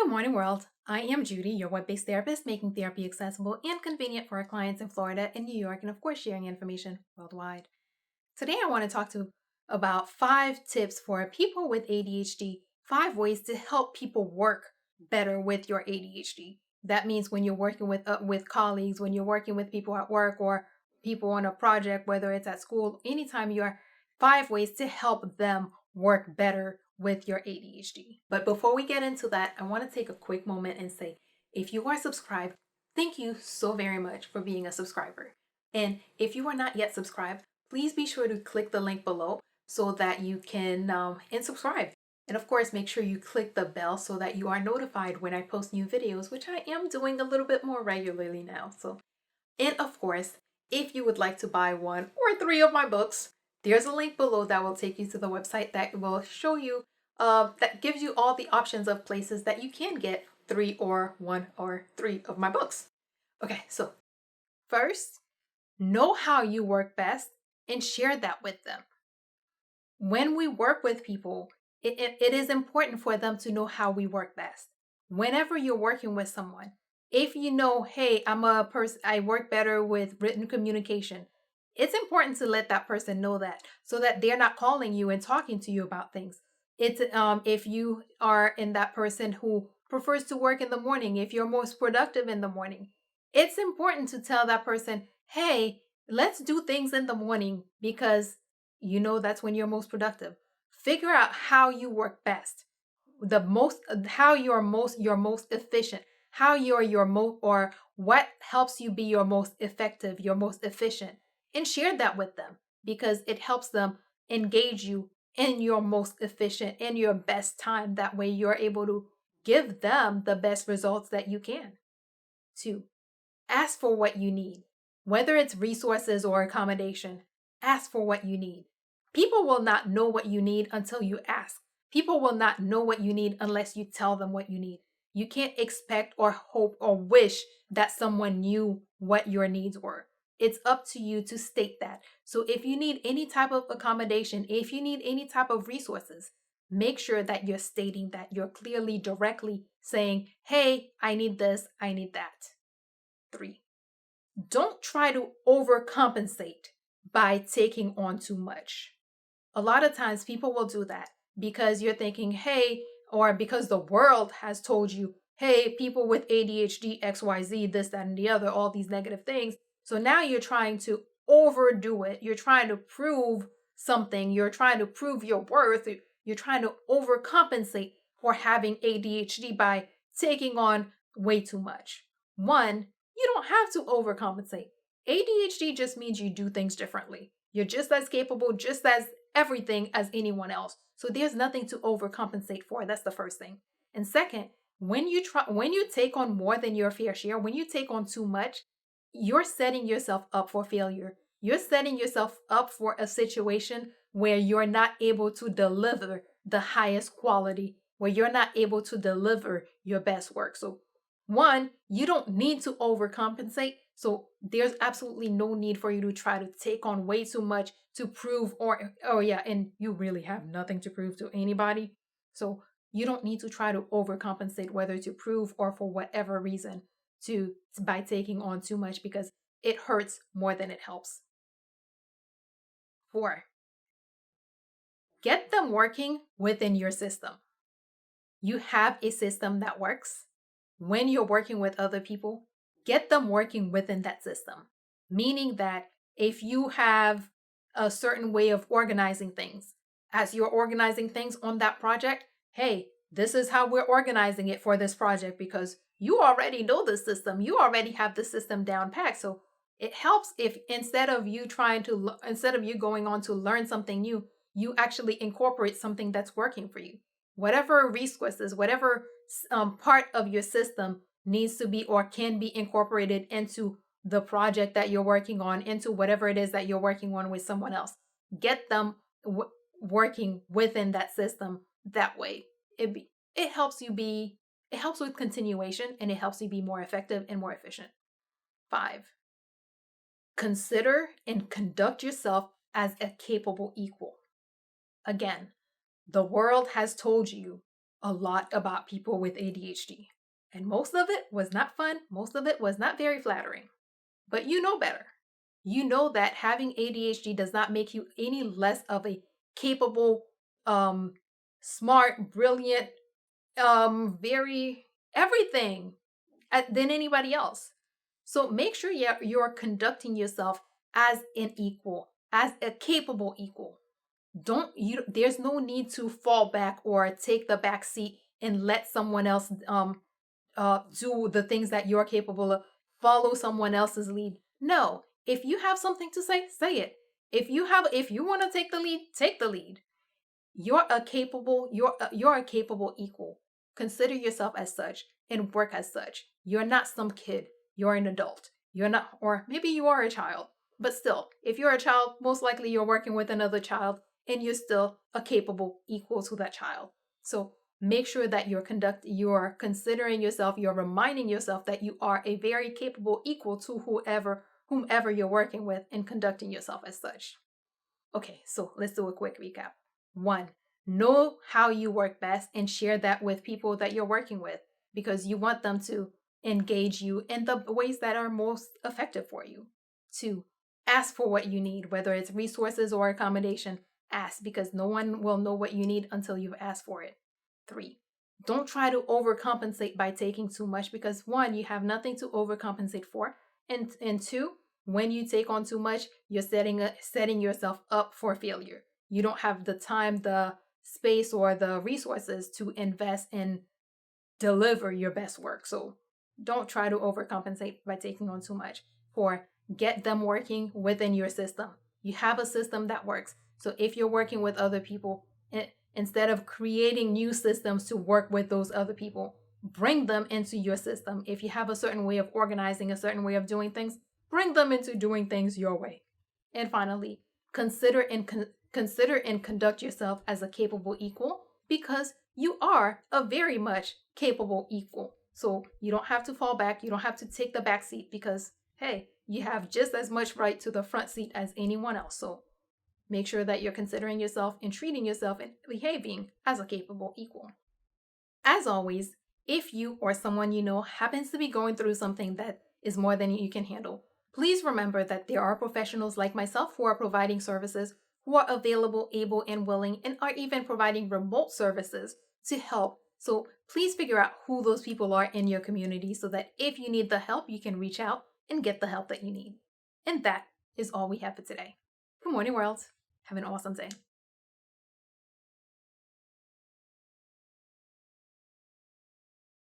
Good morning, world. I am Judy, your web-based therapist, making therapy accessible and convenient for our clients in Florida and New York, and of course, sharing information worldwide. Today, I want to talk to about 5 tips for people with ADHD, 5 ways to help people work better with your ADHD. That means when you're working with colleagues, when you're working with people at work or people on a project, whether it's at school, anytime you're 5 ways to help them work better with your ADHD. But before we get into that, I want to take a quick moment and say, if you are subscribed, thank you so very much for being a subscriber. And if you are not yet subscribed, please be sure to click the link below so that you can and subscribe. And of course, make sure you click the bell so that you are notified when I post new videos, which I am doing a little bit more regularly now. And of course, if you would like to buy 1 or 3 of my books, there's a link below that will take you to the website that will show you, that gives you all the options of places that you can get 1 or 3 of my books. Okay, so first, know how you work best and share that with them. When we work with people, it is important for them to know how we work best. Whenever you're working with someone, if you know, hey, I work better with written communication, it's important to let that person know that so that they're not calling you and talking to you about things. It's if you are in that person who prefers to work in the morning, if you're most productive in the morning, it's important to tell that person, hey, let's do things in the morning because that's when you're most productive. Figure out how you work best, how you're most efficient, how you're your most, or what helps you be your most effective, your most efficient, and share that with them because it helps them engage you in your most efficient, in your best time. That way you're able to give them the best results that you can. 2, ask for what you need. Whether it's resources or accommodation, ask for what you need. People will not know what you need until you ask. People will not know what you need unless you tell them what you need. You can't expect or hope or wish that someone knew what your needs were. It's up to you to state that. So if you need any type of accommodation, if you need any type of resources, make sure that you're stating that. You're clearly, directly saying, hey, I need this, I need that. 3, don't try to overcompensate by taking on too much. A lot of times people will do that because you're thinking, hey, or because the world has told you, hey, people with ADHD, XYZ, this, that, and the other, all these negative things. So now you're trying to overdo it. You're trying to prove something. You're trying to prove your worth. You're trying to overcompensate for having ADHD by taking on way too much. One, you don't have to overcompensate. ADHD just means you do things differently. You're just as capable, just as everything as anyone else. So there's nothing to overcompensate for. That's the first thing. And second, when you take on more than your fair share, when you take on too much, you're setting yourself up for failure. You're setting yourself up for a situation where you're not able to deliver the highest quality, where you're not able to deliver your best work. So one, you don't need to overcompensate. So there's absolutely no need for you to try to take on way too much to prove, and you really have nothing to prove to anybody. So you don't need to try to overcompensate, whether to prove or for whatever reason, by taking on too much, because it hurts more than it helps. 4, get them working within your system. You have a system that works. When you're working with other people, get them working within that system. Meaning that if you have a certain way of organizing things, as you're organizing things on that project, hey, this is how we're organizing it for this project because you already know the system. You already have the system down packed. So it helps if instead of you going on to learn something new, you actually incorporate something that's working for you. Whatever resources, whatever part of your system needs to be or can be incorporated into the project that you're working on, into whatever it is that you're working on with someone else. Get them working within that system. That way, it helps with continuation, and it helps you be more effective and more efficient. 5, consider and conduct yourself as a capable equal. Again, the world has told you a lot about people with ADHD. And most of it was not fun. Most of it was not very flattering. But you know better. You know that having ADHD does not make you any less of a capable, smart, brilliant, very everything than anybody else. So make sure you're conducting yourself as an equal, as a capable equal. There's no need to fall back or take the back seat and let someone else do the things that you're capable of. Follow someone else's lead. No, if you have something to say it. If you want to take the lead, take the lead. You're a capable equal. Consider yourself as such and work as such. You're not some kid. You're an adult. You're not, or maybe you are a child. But still, if you're a child, most likely you're working with another child and you're still a capable equal to that child. So make sure that you're considering yourself, you're reminding yourself that you are a very capable equal to whomever you're working with, and conducting yourself as such. Okay, so let's do a quick recap. 1, know how you work best and share that with people that you're working with, because you want them to engage you in the ways that are most effective for you. 2, ask for what you need, whether it's resources or accommodation. Ask, because no one will know what you need until you've asked for it. 3, don't try to overcompensate by taking too much, because 1, you have nothing to overcompensate for, and 2, when you take on too much, you're setting yourself up for failure. You don't have the time, the space, or the resources to invest and deliver your best work. So don't try to overcompensate by taking on too much. 4, get them working within your system. You have a system that works. So if you're working with other people, instead of creating new systems to work with those other people, bring them into your system. If you have a certain way of organizing, a certain way of doing things, bring them into doing things your way. And finally, consider and conduct yourself as a capable equal, because you are a very much capable equal. So you don't have to fall back. You don't have to take the back seat, because, hey, you have just as much right to the front seat as anyone else. So make sure that you're considering yourself and treating yourself and behaving as a capable equal. As always, if you or someone you know happens to be going through something that is more than you can handle, please remember that there are professionals like myself who are providing services, who are available, able, and willing, and are even providing remote services to help. So please figure out who those people are in your community, so that if you need the help, you can reach out and get the help that you need. And that is all we have for today. Good morning, world. Have an awesome day.